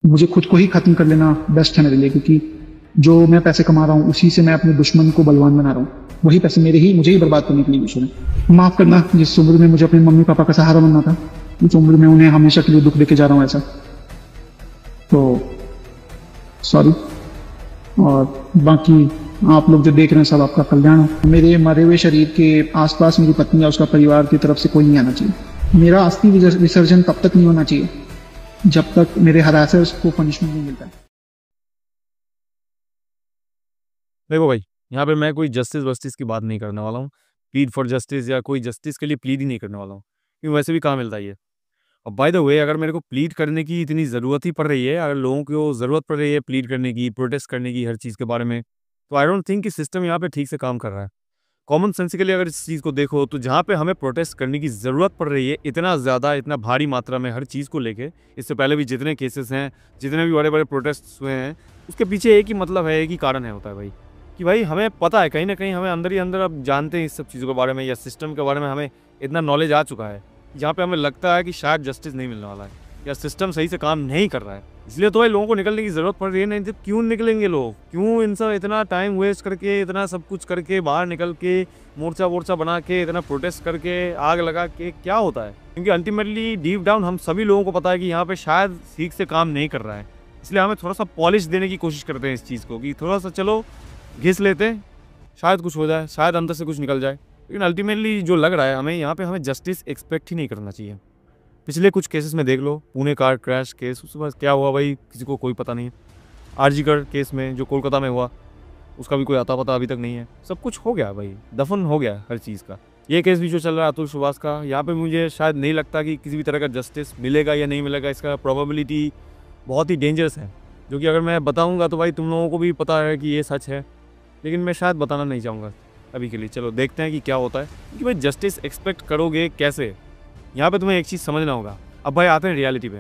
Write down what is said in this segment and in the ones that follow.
मुझे खुद को ही खत्म कर लेना बेस्ट है मेरे लिए, क्योंकि जो मैं पैसे कमा रहा हूँ उसी से मैं अपने दुश्मन को बलवान बना रहा हूँ। वही पैसे मुझे ही बर्बाद करने के लिए यूज हो रहे हैं। माफ करना, जिस उम्र में मुझे अपने मम्मी पापा का सहारा बनना था, उस उम्र में उन्हें हमेशा के लिए दुख देके जा रहा हूँ ऐसा। तो सॉरी। और बाकी आप लोग जो देख रहे हैं सब आपका कल्याण हो। मेरे मरे हुए शरीर के आसपास मेरी पत्नी या उसका परिवार की तरफ से कोई नहीं आना चाहिए। मेरा अस्थि विसर्जन तब तक नहीं होना चाहिए जब तक मेरे हरासर्स को पनिशमेंट नहीं मिलता है। देखो भाई, यहाँ पे मैं कोई जस्टिस वस्टिस की बात नहीं करने वाला हूँ। प्लीड फॉर जस्टिस या कोई जस्टिस के लिए प्लीड ही नहीं करने वाला हूँ, क्योंकि वैसे भी कहाँ मिलता है ये। और बाय द वे, अगर मेरे को प्लीड करने की इतनी ज़रूरत ही पड़ रही है, अगर लोगों को ज़रूरत पड़ रही है प्लीड करने की, प्रोटेस्ट करने की हर चीज़ के बारे में, तो आई डोंट थिंक कि सिस्टम यहाँ पे ठीक से काम कर रहा है। कॉमन सेंसिकली अगर इस चीज़ को देखो, तो जहाँ पे हमें प्रोटेस्ट करने की ज़रूरत पड़ रही है इतना ज़्यादा, इतना भारी मात्रा में हर चीज़ को लेके, इससे पहले भी जितने केसेस हैं, जितने भी बड़े बड़े प्रोटेस्ट हुए हैं, उसके पीछे एक ही मतलब है, एक ही कारण है होता है भाई, कि भाई हमें पता है, कहीं ना कहीं हमें अंदर ही अंदर अब जानते हैं इस सब चीज़ों के बारे में, या सिस्टम के बारे में हमें इतना नॉलेज आ चुका है, जहाँ पे हमें लगता है कि शायद जस्टिस नहीं मिलने वाला है, या सिस्टम सही से काम नहीं कर रहा है। इसलिए तो भाई लोगों को निकलने की ज़रूरत पड़ रही है। नहीं तो क्यों निकलेंगे लोग? क्यों इन सब इतना टाइम वेस्ट करके, इतना सब कुछ करके, बाहर निकल के मोर्चा वोर्चा बना के, इतना प्रोटेस्ट करके, आग लगा के क्या होता है? क्योंकि अल्टीमेटली डीप डाउन हम सभी लोगों को पता है कि यहाँ पे शायद ठीक से काम नहीं कर रहा है। इसलिए हमें थोड़ा सा पॉलिश देने की कोशिश करते हैं इस चीज़ को, कि थोड़ा सा चलो घिस लेते हैं, शायद कुछ हो जाए, शायद अंदर से कुछ निकल जाए। लेकिन अल्टीमेटली जो लग रहा है हमें, यहाँ पे हमें जस्टिस एक्सपेक्ट ही नहीं करना चाहिए। पिछले कुछ केसेस में देख लो, पुणे कार क्रैश केस, उसके बाद क्या हुआ भाई किसी को कोई पता नहीं है। आरजीकर केस में जो कोलकाता में हुआ, उसका भी कोई आता पता अभी तक नहीं है। सब कुछ हो गया भाई, दफन हो गया हर चीज़ का। ये केस भी जो चल रहा है अतुल सुभाष का, यहाँ पे मुझे शायद नहीं लगता कि किसी भी तरह का जस्टिस मिलेगा या नहीं मिलेगा। इसका प्रोबेबिलिटी बहुत ही डेंजरस है, जो कि अगर मैं बताऊँगा तो भाई तुम लोगों को भी पता है कि ये सच है, लेकिन मैं शायद बताना नहीं चाहूँगा अभी के लिए। चलो देखते हैं कि क्या होता है, क्योंकि भाई जस्टिस एक्सपेक्ट करोगे कैसे? यहाँ पे तुम्हें एक चीज़ समझना होगा। अब भाई आते हैं रियलिटी पे।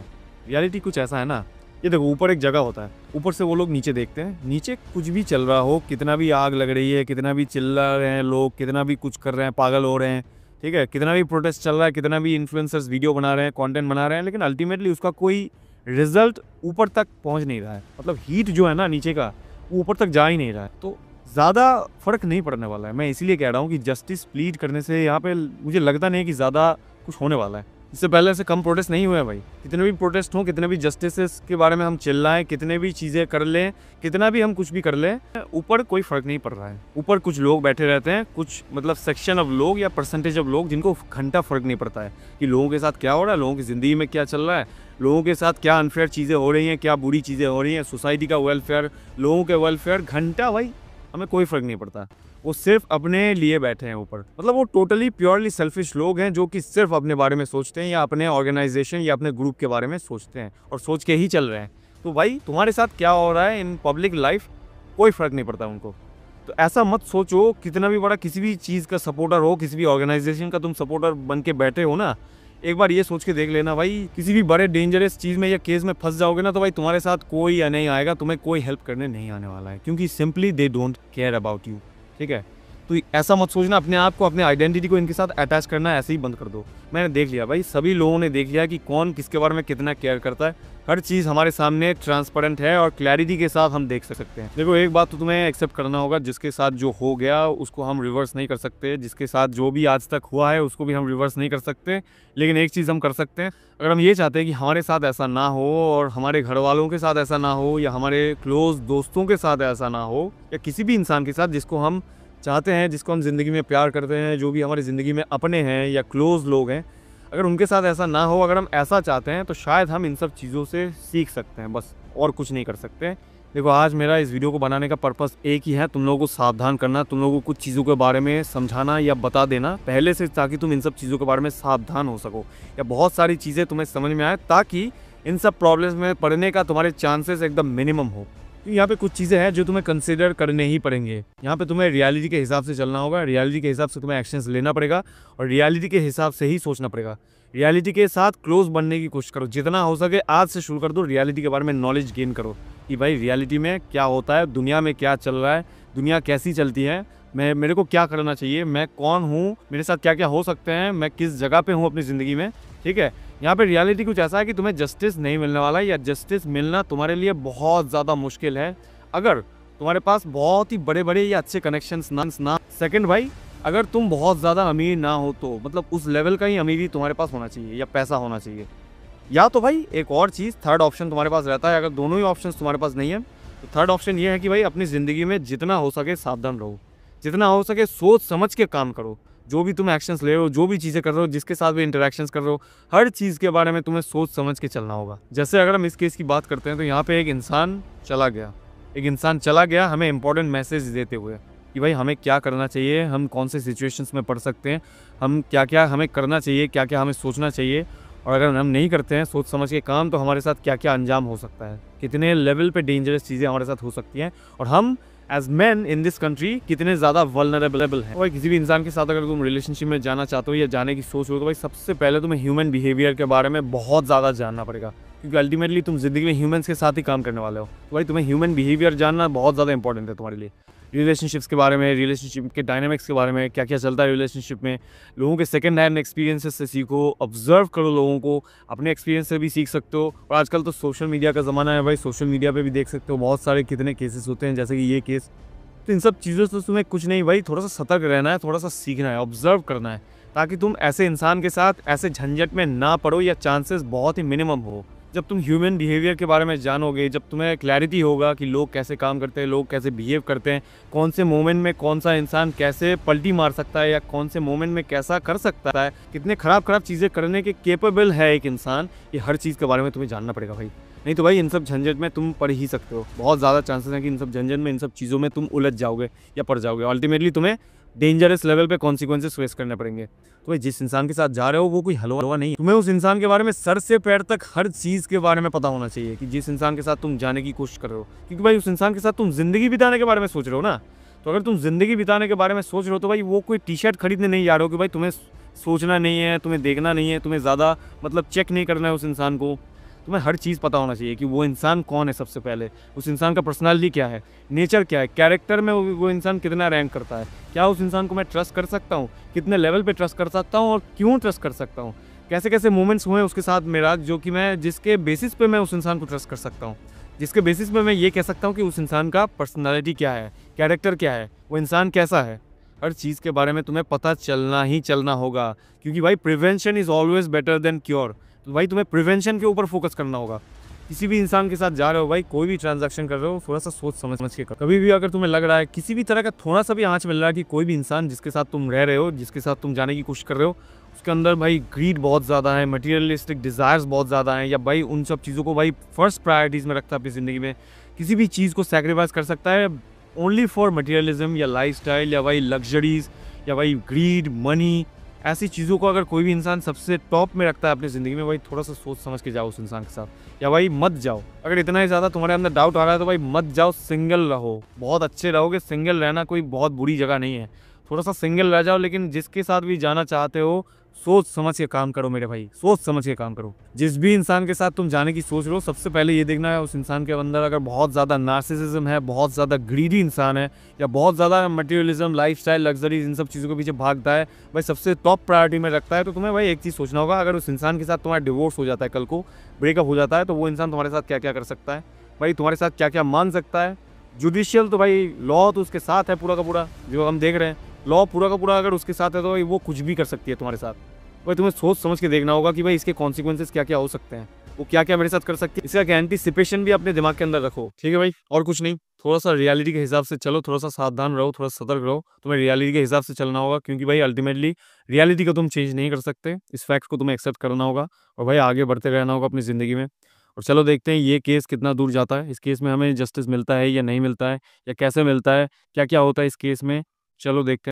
रियलिटी कुछ ऐसा है ना, ये देखो ऊपर एक जगह होता है, ऊपर से वो लोग नीचे देखते हैं, नीचे कुछ भी चल रहा हो, कितना भी आग लग रही है, कितना भी चिल्ला रहे हैं लोग, कितना भी कुछ कर रहे हैं, पागल हो रहे हैं, ठीक है, कितना भी प्रोटेस्ट चल रहा है, कितना भी इन्फ्लुएंसर्स वीडियो बना रहे हैं, कंटेंट बना रहे हैं, लेकिन अल्टीमेटली उसका कोई रिजल्ट ऊपर तक पहुँच नहीं रहा है। मतलब हीट जो है ना नीचे का, वो ऊपर तक जा ही नहीं रहा है, तो ज़्यादा फ़र्क नहीं पड़ने वाला है। मैं इसीलिए कह रहा हूँ कि जस्टिस प्लीड करने से यहाँ पे मुझे लगता नहीं कि ज़्यादा कुछ होने वाला है। इससे पहले से कम प्रोटेस्ट नहीं हुए हैं भाई। कितने भी प्रोटेस्ट हों, कितने भी जस्टिस के बारे में हम चिल्लाएं, कितने भी चीज़ें कर लें, कितना भी हम कुछ भी कर लें, ऊपर कोई फ़र्क नहीं पड़ रहा है। ऊपर कुछ लोग बैठे रहते हैं, कुछ मतलब सेक्शन ऑफ लोग या परसेंटेज ऑफ लोग, जिनको घंटा फ़र्क नहीं पड़ता है कि लोगों के साथ क्या हो रहा है, लोगों की ज़िंदगी में क्या चल रहा है, लोगों के साथ क्या अनफेयर चीज़ें हो रही हैं, क्या बुरी चीज़ें हो रही हैं, सोसाइटी का वेलफेयर, लोगों के वेलफेयर, घंटा भाई हमें कोई फ़र्क नहीं पड़ता। वो सिर्फ अपने लिए बैठे हैं ऊपर। मतलब वो टोटली प्योरली सेल्फिश लोग हैं, जो कि सिर्फ अपने बारे में सोचते हैं, या अपने ऑर्गेनाइजेशन या अपने ग्रुप के बारे में सोचते हैं, और सोच के ही चल रहे हैं। तो भाई तुम्हारे साथ क्या हो रहा है इन पब्लिक लाइफ, कोई फ़र्क नहीं पड़ता उनको। तो ऐसा मत सोचो, कितना भी बड़ा किसी भी चीज़ का सपोर्टर हो, किसी भी ऑर्गेनाइजेशन का तुम सपोर्टर बन के बैठे हो ना, एक बार ये सोच के देख लेना भाई, किसी भी बड़े डेंजरस चीज़ में या केस में फंस जाओगे ना, तो भाई तुम्हारे साथ कोई या नहीं आएगा, तुम्हें कोई हेल्प करने नहीं आने वाला है, क्योंकि simply they don't care about you. ठीक है, तो ऐसा मत सोचना, अपने आप को, अपने आइडेंटिटी को इनके साथ अटैच करना ऐसे ही बंद कर दो। मैंने देख लिया भाई, सभी लोगों ने देख लिया कि कौन किसके बारे में कितना केयर करता है। हर चीज़ हमारे सामने ट्रांसपेरेंट है और क्लैरिटी के साथ हम देख सकते हैं। देखो एक बात तो तुम्हें एक्सेप्ट करना होगा, जिसके साथ जो हो गया उसको हम रिवर्स नहीं कर सकते, जिसके साथ जो भी आज तक हुआ है उसको भी हम रिवर्स नहीं कर सकते, लेकिन एक चीज़ हम कर सकते हैं, अगर हम ये चाहते हैं कि हमारे साथ ऐसा ना हो, और हमारे घर वालों के साथ ऐसा ना हो, या हमारे क्लोज दोस्तों के साथ ऐसा ना हो, या किसी भी इंसान के साथ जिसको हम चाहते हैं, जिसको हम ज़िंदगी में प्यार करते हैं, जो भी हमारी ज़िंदगी में अपने हैं या क्लोज़ लोग हैं, अगर उनके साथ ऐसा ना हो, अगर हम ऐसा चाहते हैं, तो शायद हम इन सब चीज़ों से सीख सकते हैं, बस और कुछ नहीं कर सकते। देखो आज मेरा इस वीडियो को बनाने का पर्पस एक ही है, तुम लोगों को सावधान करना, तुम लोगों को कुछ चीज़ों के बारे में समझाना या बता देना पहले से, ताकि तुम इन सब चीज़ों के बारे में सावधान हो सको, या बहुत सारी चीज़ें तुम्हें समझ में आए, ताकि इन सब प्रॉब्लम्स में पड़ने का तुम्हारे चांसेस एकदम मिनिमम हो। यहाँ पे कुछ चीज़ें हैं जो तुम्हें कंसिडर करने ही पड़ेंगे। यहाँ पे तुम्हें रियलिटी के हिसाब से चलना होगा, रियलिटी के हिसाब से तुम्हें एक्शंस लेना पड़ेगा, और रियलिटी के हिसाब से ही सोचना पड़ेगा। रियलिटी के साथ क्लोज बनने की कोशिश करो, जितना हो सके आज से शुरू कर दो, रियलिटी के बारे में नॉलेज गेन करो कि भाई रियलिटी में क्या होता है, दुनिया में क्या चल रहा है, दुनिया कैसी चलती है, मेरे को क्या करना चाहिए, मैं कौन हूँ, मेरे साथ क्या क्या हो सकते हैं, मैं किस जगह पे हूँ अपनी ज़िंदगी में। ठीक है, यहाँ पे रियलिटी कुछ ऐसा है कि तुम्हें जस्टिस नहीं मिलने वाला है, या जस्टिस मिलना तुम्हारे लिए बहुत ज़्यादा मुश्किल है अगर तुम्हारे पास बहुत ही बड़े बड़े या अच्छे कनेक्शंस ना। सेकंड भाई, अगर तुम बहुत ज़्यादा अमीर ना हो तो मतलब उस लेवल का ही अमीरी तुम्हारे पास होना चाहिए या पैसा होना चाहिए। या तो भाई एक और चीज़, थर्ड ऑप्शन तुम्हारे पास रहता है। अगर दोनों ही ऑप्शन तुम्हारे पास नहीं है तो थर्ड ऑप्शन ये है कि भाई अपनी ज़िंदगी में जितना हो सके सावधान रहो, जितना हो सके सोच समझ के काम करो। जो भी तुम एक्शंस ले रहे हो, जो भी चीज़ें कर रहे हो, जिसके साथ भी इंटरेक्शंस कर रहे हो, हर चीज़ के बारे में तुम्हें सोच समझ के चलना होगा। जैसे अगर हम इस केस की बात करते हैं तो यहाँ पे एक इंसान चला गया हमें इंपॉर्टेंट मैसेज देते हुए कि भाई हमें क्या करना चाहिए, हम कौन से सिचुएशंस में पढ़ सकते हैं, हम क्या क्या हमें करना चाहिए, क्या क्या हमें सोचना चाहिए, और अगर हम नहीं करते हैं सोच समझ के काम तो हमारे साथ क्या क्या अंजाम हो सकता है, कितने लेवल पे डेंजरस चीज़ें हमारे साथ हो सकती हैं, और हम as man in this country कितने ज़्यादा वल्नरेबल हैं। भाई किसी भी इंसान के साथ अगर तुम रिलेशनशिप में जाना चाहते हो या जाने की सोच हो तो भाई सबसे पहले तुम्हें ह्यूमन बिहेवियर के बारे में बहुत ज़्यादा जानना पड़ेगा, क्योंकि अल्टीमेटली तुम जिंदगी में ह्यूमंस के साथ ही काम करने वाले हो। तो भाई तुम्हें ह्यूमन बिहेवियर जानना बहुत ज़्यादा इंपॉर्टेंट है तुम्हारे लिए। रिलेशनशिप्स के बारे में, रिलेशनशिप के डायनामिक्स के बारे में, क्या क्या चलता है रिलेशनशिप में, लोगों के सेकंड हैंड एक्सपीरियंसेस से सीखो, ऑब्जर्व करो लोगों को, अपने एक्सपीरियंस से भी सीख सकते हो। और आजकल तो सोशल मीडिया का ज़माना है भाई, सोशल मीडिया पे भी देख सकते हो बहुत सारे कितने केसेस होते हैं, जैसे कि ये केस। तो इन सब चीज़ों से तुम्हें कुछ नहीं भाई, थोड़ा सा सतर्क रहना है, थोड़ा सा सीखना है, ऑब्जर्व करना है, ताकि तुम ऐसे इंसान के साथ ऐसे झंझट में ना पड़ो या चांसेस बहुत ही मिनिमम हो। जब तुम ह्यूमन बिहेवियर के बारे में जानोगे, जब तुम्हें क्लैरिटी होगा कि लोग कैसे काम करते हैं, लोग कैसे बिहेव करते हैं, कौन से मोमेंट में कौन सा इंसान कैसे पलटी मार सकता है या कौन से मोमेंट में कैसा कर सकता है, कितने ख़राब चीज़ें करने के केपेबल है एक इंसान, ये हर चीज़ के बारे में तुम्हें जानना पड़ेगा भाई। नहीं तो भाई इन सब झंझट में तुम पड़ ही सकते हो, बहुत ज़्यादा चांसेस हैं कि इन सब झंझट में, इन सब चीज़ों में तुम उलझ जाओगे या पड़ जाओगे। अल्टीमेटली तुम्हें डेंजरस लेवल पे कॉन्सिक्वेंसेस फेस करने पड़ेंगे। तो भाई जिस इंसान के साथ जा रहे हो वो कोई हलवा नहीं, तुम्हें उस इंसान के बारे में सर से पैर तक हर चीज़ के बारे में पता होना चाहिए कि जिस इंसान के साथ तुम जाने की कोशिश कर रहे हो, क्योंकि भाई उस इंसान के साथ तुम जिंदगी बिताने के बारे में सोच रहे हो ना। तो अगर तुम जिंदगी बिताने के बारे में सोच रहे हो तो भाई वो कोई टी शर्ट खरीदने नहीं जा रहे हो कि भाई तुम्हें सोचना नहीं है, तुम्हें देखना नहीं है, तुम्हें ज़्यादा मतलब चेक नहीं करना है उस इंसान को। तुम्हें हर चीज़ पता होना चाहिए कि वो इंसान कौन है, सबसे पहले उस इंसान का पर्सनालिटी क्या है, नेचर क्या है, कैरेक्टर में वो इंसान कितना रैंक करता है, क्या उस इंसान को मैं ट्रस्ट कर सकता हूँ, कितने लेवल पे ट्रस्ट कर सकता हूँ और क्यों ट्रस्ट कर सकता हूँ, कैसे कैसे मोमेंट्स हुए उसके साथ मेरा जो कि मैं जिसके बेसिस पे मैं उस इंसान को ट्रस्ट कर सकता हूँ, जिसके बेसिस पे मैं ये कह सकता हूँ कि उस इंसान का पर्सनैलिटी क्या है, कैरेक्टर क्या है, वो इंसान कैसा है। हर चीज़ के बारे में तुम्हें पता चलना ही चलना होगा, क्योंकि भाई prevention is always better than cure. तो भाई तुम्हें प्रिवेंशन के ऊपर फोकस करना होगा। किसी भी इंसान के साथ जा रहे हो भाई, कोई भी ट्रांजैक्शन कर रहे हो, थोड़ा सा सोच समझ के करो। कभी भी अगर तुम्हें लग रहा है किसी भी तरह का थोड़ा सा भी आँच मिल रहा है कि कोई भी इंसान जिसके साथ तुम रह रहे हो, जिसके साथ तुम जाने की कोशिश कर रहे हो, उसके अंदर भाई ग्रीड बहुत ज़्यादा है, मटीरियलिस्टिक डिज़ायर्स बहुत ज़्यादा हैं, या भाई उन सब चीज़ों को भाई फर्स्ट प्रायोरिटीज़ में रखता है अपनी ज़िंदगी में, किसी भी चीज़ को सेक्रीफाइस कर सकता है ओनली फॉर मटीरियलिज्म या लाइफस्टाइल या भाई लग्जरीज या भाई ग्रीड मनी, ऐसी चीज़ों को अगर कोई भी इंसान सबसे टॉप में रखता है अपनी ज़िंदगी में, भाई थोड़ा सा सोच समझ के जाओ उस इंसान के साथ, या भाई मत जाओ। अगर इतना ही ज़्यादा तुम्हारे अंदर डाउट आ रहा है तो भाई मत जाओ, सिंगल रहो, बहुत अच्छे रहोगे। सिंगल रहना कोई बहुत बुरी जगह नहीं है, थोड़ा सा सिंगल रह जाओ, लेकिन जिसके साथ भी जाना चाहते हो सोच समझ के काम करो मेरे भाई, सोच समझ के काम करो। जिस भी इंसान के साथ तुम जाने की सोच रहे हो, सबसे पहले ये देखना है उस इंसान के अंदर अगर बहुत ज़्यादा नार्सिसिज्म है, बहुत ज़्यादा ग्रीडी इंसान है, या बहुत ज़्यादा मटेरियलिज्म, लाइफस्टाइल, लग्जरीज, इन सब चीज़ों के पीछे भागता है, भाई सबसे टॉप प्रायोरिटी में रखता है, तो तुम्हें भाई एक चीज़ सोचना होगा, अगर उस इंसान के साथ तुम्हारा डिवोर्स हो जाता है, कल को ब्रेकअप हो जाता है, तो वो इंसान तुम्हारे साथ क्या क्या कर सकता है, भाई तुम्हारे साथ क्या क्या मान सकता है। जुडिशियल तो भाई लॉ तो उसके साथ है पूरा का पूरा, जो हम देख रहे हैं लॉ पूरा का पूरा अगर उसके साथ है तो भाई वो कुछ भी कर सकती है तुम्हारे साथ। भाई तुम्हें सोच समझ के देखना होगा कि भाई इसके कॉन्सिक्वेंसेस क्या क्या हो सकते हैं, वो क्या क्या मेरे साथ कर सकती है, इसका एंटीसिपेशन भी अपने दिमाग के अंदर रखो, ठीक है भाई। और कुछ नहीं, थोड़ा सा रियलिटी के हिसाब से चलो, थोड़ा सा सावधान रहो, थोड़ा सतर्क रहो, तुम्हें रियलिटी के हिसाब से चलना होगा, क्योंकि भाई अल्टीमेटली रियलिटी को तुम चेंज नहीं कर सकते, इस फैक्ट को तुम्हें एक्सेप्ट करना होगा और भाई आगे बढ़ते रहना होगा अपनी ज़िंदगी में। और चलो देखते हैं ये केस कितना दूर जाता है, इस केस में हमें जस्टिस मिलता है या नहीं मिलता है, या कैसे मिलता है, क्या क्या होता है इस केस में, चलो देखते हैं।